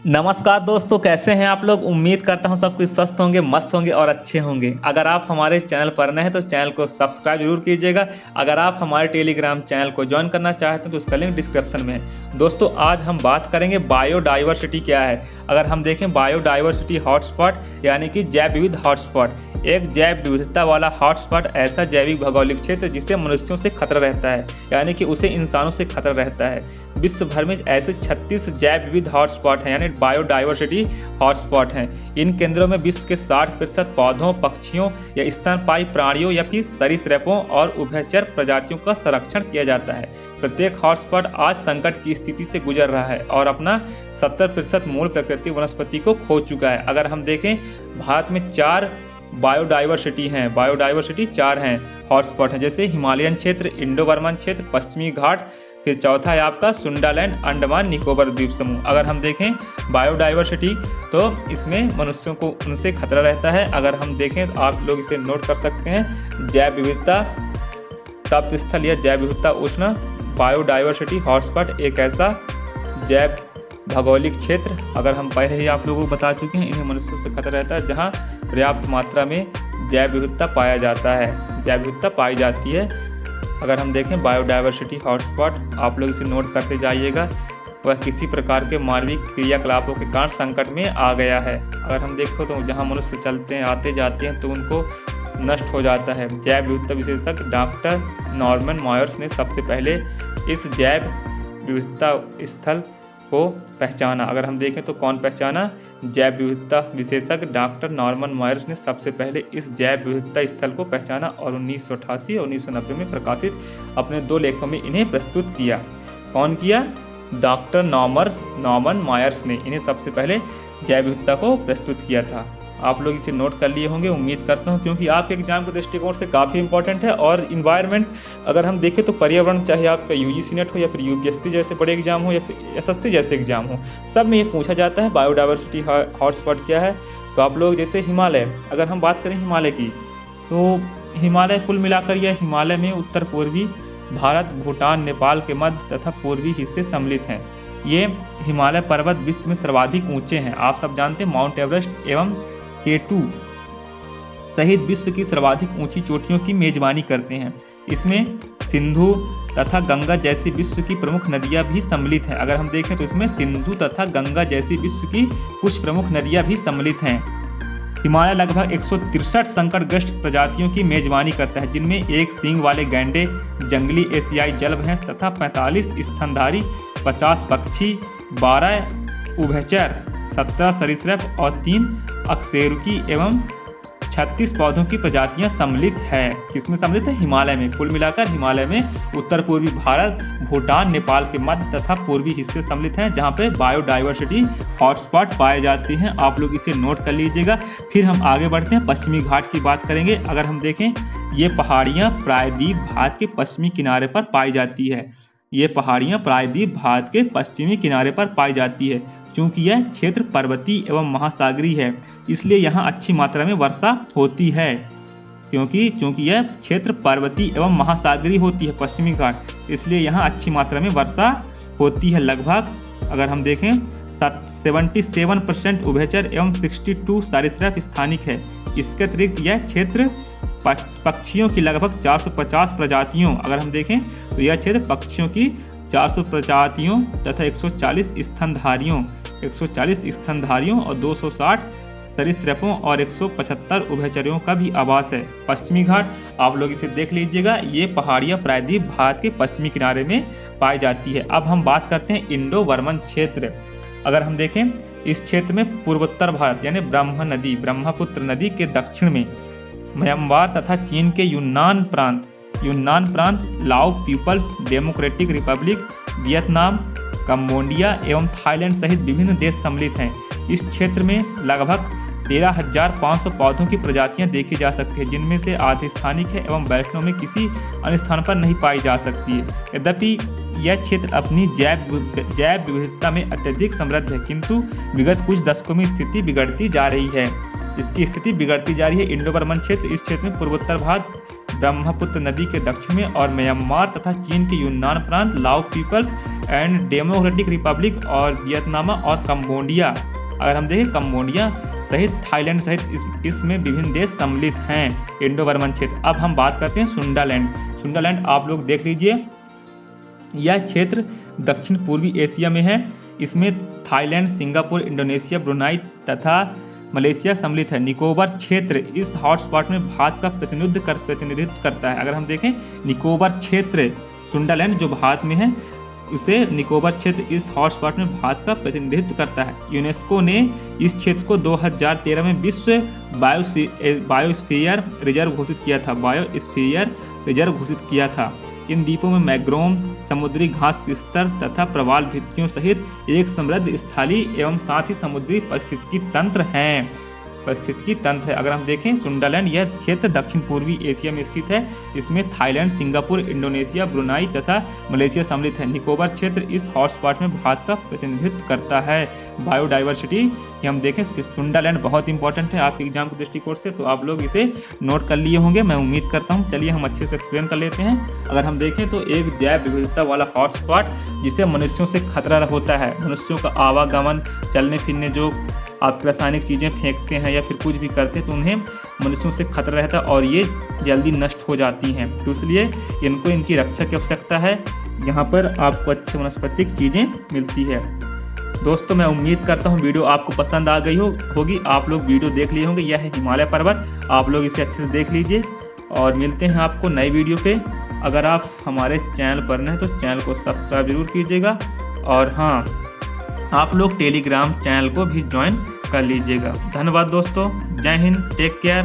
नमस्कार दोस्तों, कैसे हैं आप लोग। उम्मीद करता हूं सब कुछ स्वस्थ होंगे, मस्त होंगे और अच्छे होंगे। अगर आप हमारे चैनल पर नए हैं तो चैनल को सब्सक्राइब जरूर कीजिएगा। अगर आप हमारे टेलीग्राम चैनल को ज्वाइन करना चाहते हैं तो उसका लिंक डिस्क्रिप्शन में है। दोस्तों, आज हम बात करेंगे बायोडाइवर्सिटी क्या है। अगर हम देखें बायोडाइवर्सिटी हॉटस्पॉट यानी कि जैव विविध हॉटस्पॉट। एक जैव विविधता वाला हॉटस्पॉट ऐसा जैविक भौगोलिक क्षेत्र जिसे मनुष्यों से खतरा रहता है, यानी कि उसे इंसानों से खतरा रहता है। विश्व भर में ऐसे 36 जैव विविध हॉटस्पॉट हैं यानी बायोडाइवर्सिटी हॉटस्पॉट हैं। इन केंद्रों में विश्व के 60% पौधों, पक्षियों या स्तनपायी प्राणियों या फिर सरीसृपों और उभयचर प्रजातियों का संरक्षण किया जाता है। प्रत्येक हॉटस्पॉट आज संकट की स्थिति से गुजर रहा है और अपना 70% मूल प्राकृतिक वनस्पति को खो चुका है। अगर हम देखें, भारत में 4 बायोडाइवर्सिटी हैं, बायोडाइवर्सिटी 4 हैं हॉटस्पॉट हैं, जैसे हिमालयन क्षेत्र, इंडो बर्मन क्षेत्र, पश्चिमी घाट, फिर चौथा है आपका सुंडालैंड, अंडमान निकोबार द्वीप समूह। अगर हम देखें बायोडाइवर्सिटी तो इसमें मनुष्यों को उनसे खतरा रहता है। अगर हम देखें तो आप लोग इसे नोट कर सकते हैं। जैव विविधता तप्त स्थल या जैव विविधता उष्ण बायोडाइवर्सिटी हॉटस्पॉट एक ऐसा जैव भौगोलिक क्षेत्र, अगर हम पहले ही आप लोगों को बता चुके हैं, इन्हें मनुष्यों से खतरा रहता है, जहाँ पर्याप्त मात्रा में जैव विविधता पाया जाता है, जैव विविधता पाई जाती है। अगर हम देखें बायोडाइवर्सिटी हॉटस्पॉट, आप लोग इसे नोट करते जाइएगा। वह किसी प्रकार के मानवीय क्रियाकलापों के कारण संकट में आ गया है। अगर हम देखो तो जहां मनुष्य चलते हैं, आते जाते हैं, तो उनको नष्ट हो जाता है। जैव विविधता विशेषज्ञ डॉक्टर नॉर्मन मॉयर्स ने सबसे पहले इस जैव विविधता स्थल को पहचाना। अगर हम देखें तो कौन पहचाना? जैव विविधता विशेषज्ञ डॉक्टर नॉर्मन मॉयर्स ने सबसे पहले इस जैव विविधता स्थल को पहचाना और 1988 और 1990 में प्रकाशित अपने 2 लेखों में इन्हें प्रस्तुत किया। कौन किया? डॉक्टर नॉर्मन मॉयर्स ने इन्हें सबसे पहले जैव विविधता को प्रस्तुत किया था। आप लोग इसे नोट कर लिए होंगे, उम्मीद करता हूं, क्योंकि आपके एग्जाम के दृष्टिकोण से काफ़ी इंपॉर्टेंट है। और इन्वायरमेंट अगर हम देखें तो पर्यावरण, चाहे आपका यूजीसी नेट हो या फिर यूपीएससी जैसे बड़े एग्जाम हो या फिर एसएससी जैसे एग्जाम हो, सब में ये पूछा जाता है बायोडाइवर्सिटी हॉटस्पॉट क्या है। तो आप लोग जैसे हिमालय, अगर हम बात करें हिमालय की, तो हिमालय कुल मिलाकर यह हिमालय में उत्तर पूर्वी भारत, भूटान, नेपाल के मध्य तथा पूर्वी हिस्से सम्मिलित हैं। ये हिमालय पर्वत विश्व में सर्वाधिक ऊंचे हैं। आप सब जानते हैं माउंट एवरेस्ट एवं K2 सहित विश्व की सर्वाधिक ऊंची चोटियों की मेजबानी करते हैं। इसमें सिंधु तथा गंगा जैसी विश्व की प्रमुख नदियां भी सम्मिलित हैं। अगर हम देखें तो इसमें सिंधु तथा गंगा जैसी विश्व की कुछ प्रमुख नदियां भी सम्मिलित हैं। हिमालय लगभग 163 संकटग्रस्त प्रजातियों की मेजबानी करता है, जिनमें 1 सींग वाले गैंडे, जंगली एशियाई जल भैंस तथा 45 स्तनधारी, 50 पक्षी, 12 उभयचर, 17 सरीसृप और 3 अकशेरुकी एवं 36 पौधों की प्रजातियां सम्मिलित है। किसमें सम्मिलित है? हिमालय में। कुल मिलाकर हिमालय में उत्तर पूर्वी भारत, भूटान, नेपाल के मध्य तथा पूर्वी हिस्से सम्मिलित हैं, जहां पे बायोडाइवर्सिटी हॉटस्पॉट पाए जाते हैं। आप लोग इसे नोट कर लीजिएगा। फिर हम आगे बढ़ते हैं, पश्चिमी घाट की बात करेंगे। अगर हम देखें, ये पहाड़ियां प्रायद्वीप भारत के पश्चिमी किनारे पर पाई जाती है। ये पहाड़ियां प्रायद्वीप भारत के पश्चिमी किनारे पर पाई जाती है। चूंकि यह क्षेत्र पर्वतीय एवं महासागरीय है, इसलिए यहाँ अच्छी मात्रा में वर्षा होती है। चूंकि यह क्षेत्र पर्वतीय एवं महासागरीय होती है पश्चिमी घाट, इसलिए यहाँ अच्छी मात्रा में वर्षा होती है। लगभग अगर हम देखें 77% उभयचर एवं 62 सरीसृप स्थानिक है। इसके अतिरिक्त यह क्षेत्र पक्षियों की लगभग 450 प्रजातियों, अगर हम देखें तो यह क्षेत्र पक्षियों की 400 प्रजातियों तथा 140 स्तनधारियों और 260 सरीसृपों और 175 उभयचरों का भी आवास है। पश्चिमी घाट आप लोग इसे देख लीजिएगा। ये पहाड़ियां प्रायद्वीप भारत के पश्चिमी किनारे में पाई जाती है। अब हम बात करते हैं इंडो बर्मन क्षेत्र। अगर हम देखें, इस क्षेत्र में पूर्वोत्तर भारत यानी ब्रह्मपुत्र नदी के दक्षिण में म्यांमार तथा चीन के यूनान प्रांत, Lao People's Democratic Republic, Vietnam, Cambodia एवं थाईलैंड सहित विभिन्न देश सम्मिलित हैं। इस क्षेत्र में लगभग 13,500 पौधों की प्रजातियां देखी जा सकती है, जिनमें से आधी स्थानिक है एवं वैष्णव में किसी अन्य स्थान पर नहीं पाई जा सकती है। यद्यपि यह क्षेत्र अपनी जैव विविधता में अत्यधिक समृद्ध है, किंतु विगत कुछ दशकों में स्थिति बिगड़ती जा रही है। इंडो बर्मन क्षेत्र, इस क्षेत्र में पूर्वोत्तर भारत, ब्रह्मपुत्र नदी के दक्षिण में और म्यांमार तथा चीन के यूनान प्रांत, Lao peoples and democratic Republic और वियतनाम और कंबोडिया। अगर हम देखें कंबोडिया सहित थाईलैंड सहित इसमें विभिन्न देश सम्मिलित हैं इंडो बर्मन क्षेत्र। अब हम बात करते हैं सुंडालैंड। सुंडालैंड आप लोग देख लीजिए, यह क्षेत्र दक्षिण पूर्वी एशिया में है। इसमें थाईलैंड, सिंगापुर, इंडोनेशिया, ब्रुनाई तथा मलेशिया सम्मिलित है। निकोबार क्षेत्र इस हॉटस्पॉट में भारत का प्रतिनिधित्व करता है। अगर हम देखें निकोबार क्षेत्र सुंडालैंड जो भारत में है, उसे निकोबार क्षेत्र इस हॉटस्पॉट में भारत का प्रतिनिधित्व करता है। यूनेस्को ने इस क्षेत्र को 2013 में विश्व बायोस्फीयर रिजर्व घोषित किया था। इन द्वीपों में मैंग्रोव, समुद्री घास के स्तर तथा प्रवाल भित्तियों सहित एक समृद्ध स्थलीय एवं साथ ही समुद्री पारिस्थितिकी तंत्र है। अगर हम देखें सुंडालैंड यह क्षेत्र दक्षिण पूर्वी एशिया में स्थित है। इसमें थाईलैंड, सिंगापुर, इंडोनेशिया, ब्रुनाई तथा मलेशिया सम्मिलित है। निकोबार क्षेत्र इस हॉटस्पॉट में भारत का प्रतिनिधित्व करता है। बायोडाइवर्सिटी कि हम देखें सुंडालैंड बहुत इंपॉर्टेंट है आपके एग्जाम के दृष्टिकोण से, तो आप लोग इसे नोट कर लिए होंगे, मैं उम्मीद करता हूँ। चलिए हम अच्छे से एक्सप्लेन कर लेते हैं। अगर हम देखें तो एक जैव विविधता वाला हॉटस्पॉट जिसे मनुष्यों से खतरा होता है। मनुष्यों का आवागमन, चलने फिरने, जो आप रासायनिक चीज़ें फेंकते हैं या फिर कुछ भी करते हैं तो उन्हें मनुष्यों से खतरा रहता है और ये जल्दी नष्ट हो जाती हैं। तो इसलिए इनको इनकी रक्षा की आवश्यकता है। यहाँ पर आपको अच्छी वनस्पतिक चीज़ें मिलती है। दोस्तों मैं उम्मीद करता हूँ वीडियो आपको पसंद आ गई होगी। आप लोग वीडियो देख लिए होंगे। यह है हिमालय पर्वत, आप लोग इसे अच्छे से देख लीजिए और मिलते हैं आपको नई वीडियो पे। अगर आप हमारे चैनल पर नए हैं तो चैनल को सब्सक्राइब जरूर कीजिएगा और हाँ, आप लोग टेलीग्राम चैनल को भी ज्वाइन कर लीजिएगा। धन्यवाद दोस्तों, जय हिंद, टेक केयर।